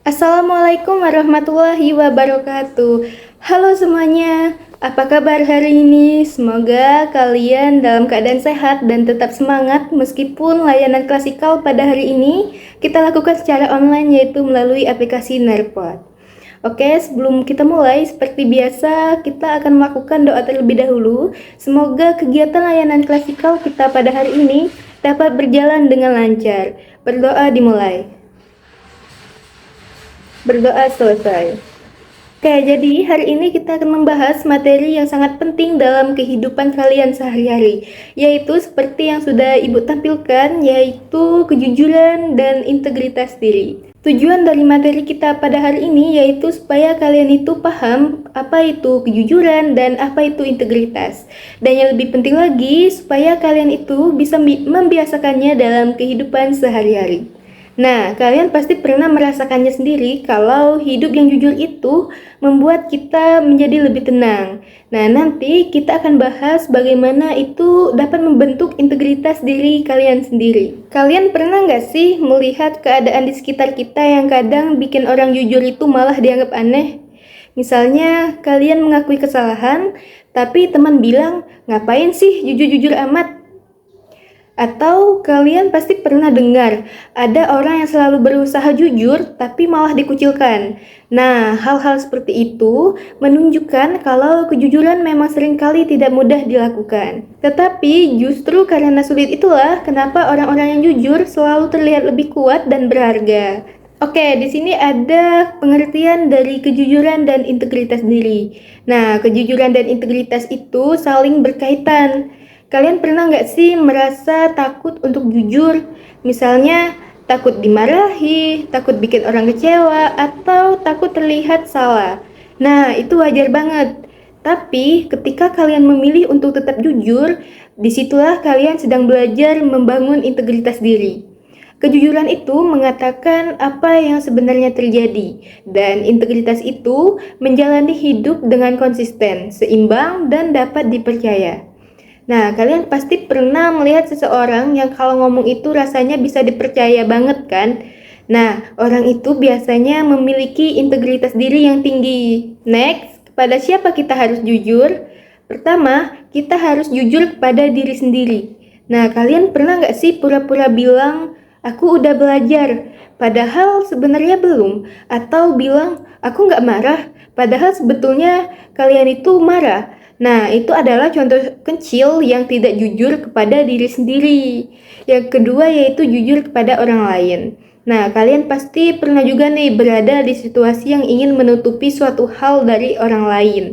Assalamualaikum warahmatullahi wabarakatuh. Halo semuanya, apa kabar hari ini? Semoga kalian dalam keadaan sehat dan tetap semangat meskipun layanan klasikal pada hari ini kita lakukan secara online yaitu melalui aplikasi Nerpot. Oke, sebelum kita mulai, seperti biasa kita akan melakukan doa terlebih dahulu. Semoga kegiatan layanan klasikal kita pada hari ini dapat berjalan dengan lancar. Berdoa dimulai. Berdoa selesai. Oke, jadi hari ini kita akan membahas materi yang sangat penting dalam kehidupan kalian sehari-hari, yaitu seperti yang sudah Ibu tampilkan, yaitu kejujuran dan integritas diri. Tujuan dari materi kita pada hari ini yaitu supaya kalian itu paham apa itu kejujuran dan apa itu integritas. Dan yang lebih penting lagi, supaya kalian itu bisa membiasakannya dalam kehidupan sehari-hari. Nah, kalian pasti pernah merasakannya sendiri kalau hidup yang jujur itu membuat kita menjadi lebih tenang. Nah, nanti kita akan bahas bagaimana itu dapat membentuk integritas diri kalian sendiri. Kalian pernah nggak sih melihat keadaan di sekitar kita yang kadang bikin orang jujur itu malah dianggap aneh? Misalnya, kalian mengakui kesalahan, tapi teman bilang, ngapain sih jujur-jujur amat? Atau kalian pasti pernah dengar, ada orang yang selalu berusaha jujur tapi malah dikucilkan. Nah, hal-hal seperti itu menunjukkan kalau kejujuran memang seringkali tidak mudah dilakukan. Tetapi justru karena sulit itulah kenapa orang-orang yang jujur selalu terlihat lebih kuat dan berharga. Oke, di sini ada pengertian dari kejujuran dan integritas diri. Nah, kejujuran dan integritas itu saling berkaitan. Kalian pernah nggak sih merasa takut untuk jujur? Misalnya, takut dimarahi, takut bikin orang kecewa, atau takut terlihat salah. Nah, itu wajar banget. Tapi, ketika kalian memilih untuk tetap jujur, disitulah kalian sedang belajar membangun integritas diri. Kejujuran itu mengatakan apa yang sebenarnya terjadi, dan integritas itu menjalani hidup dengan konsisten, seimbang, dan dapat dipercaya. Nah, kalian pasti pernah melihat seseorang yang kalau ngomong itu rasanya bisa dipercaya banget kan? Nah, orang itu biasanya memiliki integritas diri yang tinggi. Next, kepada siapa kita harus jujur? Pertama, kita harus jujur kepada diri sendiri. Nah, kalian pernah nggak sih pura-pura bilang, aku udah belajar, padahal sebenarnya belum? Atau bilang, aku nggak marah, padahal sebetulnya kalian itu marah. Nah, itu adalah contoh kecil yang tidak jujur kepada diri sendiri. Yang kedua yaitu jujur kepada orang lain. Nah, kalian pasti pernah juga nih berada di situasi yang ingin menutupi suatu hal dari orang lain.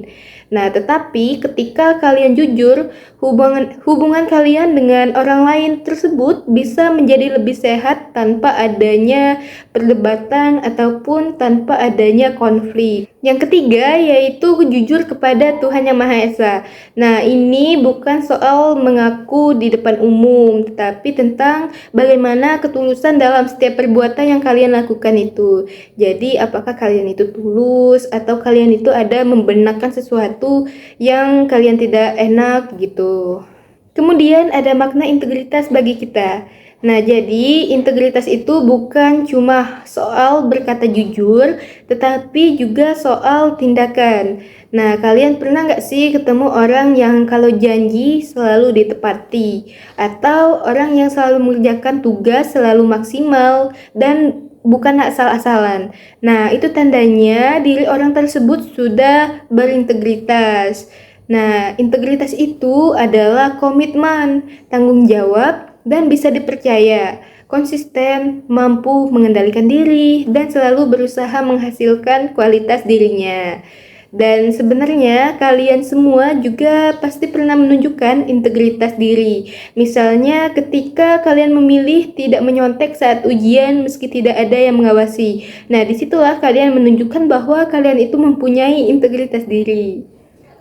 Nah, tetapi ketika kalian jujur, hubungan kalian dengan orang lain tersebut bisa menjadi lebih sehat tanpa adanya perdebatan ataupun tanpa adanya konflik. Yang ketiga yaitu jujur kepada Tuhan Yang Maha Esa. Nah, ini bukan soal mengaku di depan umum, tetapi tentang bagaimana ketulusan dalam setiap perbuatan yang kalian lakukan itu. Jadi, apakah kalian itu tulus atau kalian itu ada membenarkan sesuatu yang kalian tidak enak gitu. Kemudian ada makna integritas bagi kita. Nah, jadi integritas itu bukan cuma soal berkata jujur, tetapi juga soal tindakan. Nah, kalian pernah nggak sih ketemu orang yang kalau janji selalu ditepati? Atau orang yang selalu mengerjakan tugas selalu maksimal dan bukan asal-asalan. Nah, itu tandanya diri orang tersebut sudah berintegritas. Nah, integritas itu adalah komitmen, tanggung jawab, dan bisa dipercaya, konsisten, mampu mengendalikan diri, dan selalu berusaha menghasilkan kualitas dirinya. Dan sebenarnya kalian semua juga pasti pernah menunjukkan integritas diri. Misalnya ketika kalian memilih tidak menyontek saat ujian meski tidak ada yang mengawasi. Nah, disitulah kalian menunjukkan bahwa kalian itu mempunyai integritas diri.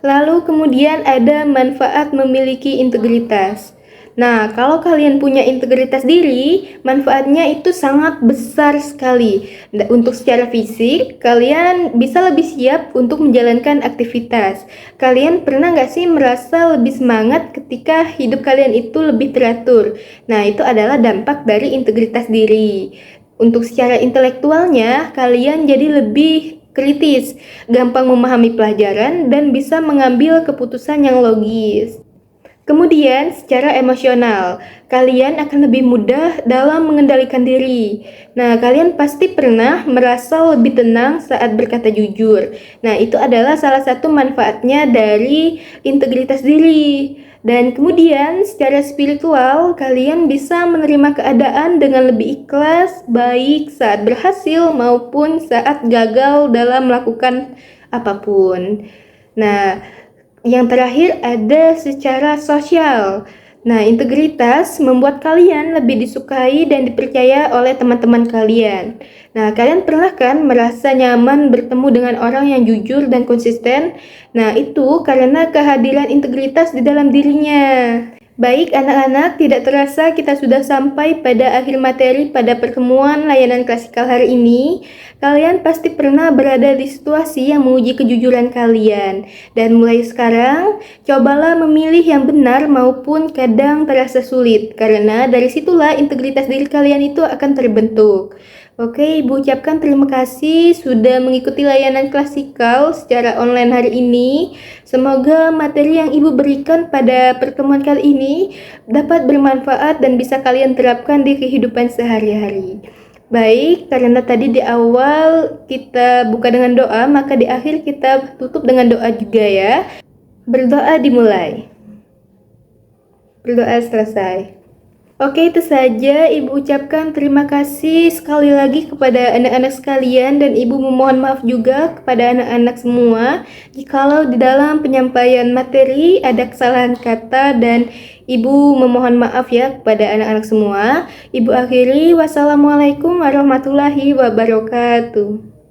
Lalu kemudian ada manfaat memiliki integritas. Nah, kalau kalian punya integritas diri, manfaatnya itu sangat besar sekali. Untuk secara fisik, kalian bisa lebih siap untuk menjalankan aktivitas. Kalian pernah nggak sih merasa lebih semangat ketika hidup kalian itu lebih teratur? Nah, itu adalah dampak dari integritas diri. Untuk secara intelektualnya, kalian jadi lebih kritis, gampang memahami pelajaran, dan bisa mengambil keputusan yang logis. Kemudian, secara emosional, kalian akan lebih mudah dalam mengendalikan diri. Nah, kalian pasti pernah merasa lebih tenang saat berkata jujur. Nah, itu adalah salah satu manfaatnya dari integritas diri. Dan kemudian, secara spiritual, kalian bisa menerima keadaan dengan lebih ikhlas, baik saat berhasil maupun saat gagal dalam melakukan apapun. Nah, yang terakhir ada secara sosial. Nah, integritas membuat kalian lebih disukai dan dipercaya oleh teman-teman kalian. Nah, kalian pernah kan merasa nyaman bertemu dengan orang yang jujur dan konsisten? Nah, itu karena kehadiran integritas di dalam dirinya. Baik anak-anak, tidak terasa kita sudah sampai pada akhir materi pada pertemuan layanan klasikal hari ini. Kalian pasti pernah berada di situasi yang menguji kejujuran kalian. Dan mulai sekarang, cobalah memilih yang benar maupun kadang terasa sulit. Karena dari situlah integritas diri kalian itu akan terbentuk. Oke, Ibu ucapkan terima kasih sudah mengikuti layanan klasikal secara online hari ini. Semoga materi yang Ibu berikan pada pertemuan kali ini dapat bermanfaat dan bisa kalian terapkan di kehidupan sehari-hari. Baik, karena tadi di awal kita buka dengan doa, maka di akhir kita tutup dengan doa juga ya. Berdoa dimulai. Berdoa selesai. Oke, itu saja. Ibu ucapkan terima kasih sekali lagi kepada anak-anak sekalian dan Ibu memohon maaf juga kepada anak-anak semua jikalau di dalam penyampaian materi ada kesalahan kata dan Ibu memohon maaf ya kepada anak-anak semua. Ibu akhiri, wassalamualaikum warahmatullahi wabarakatuh.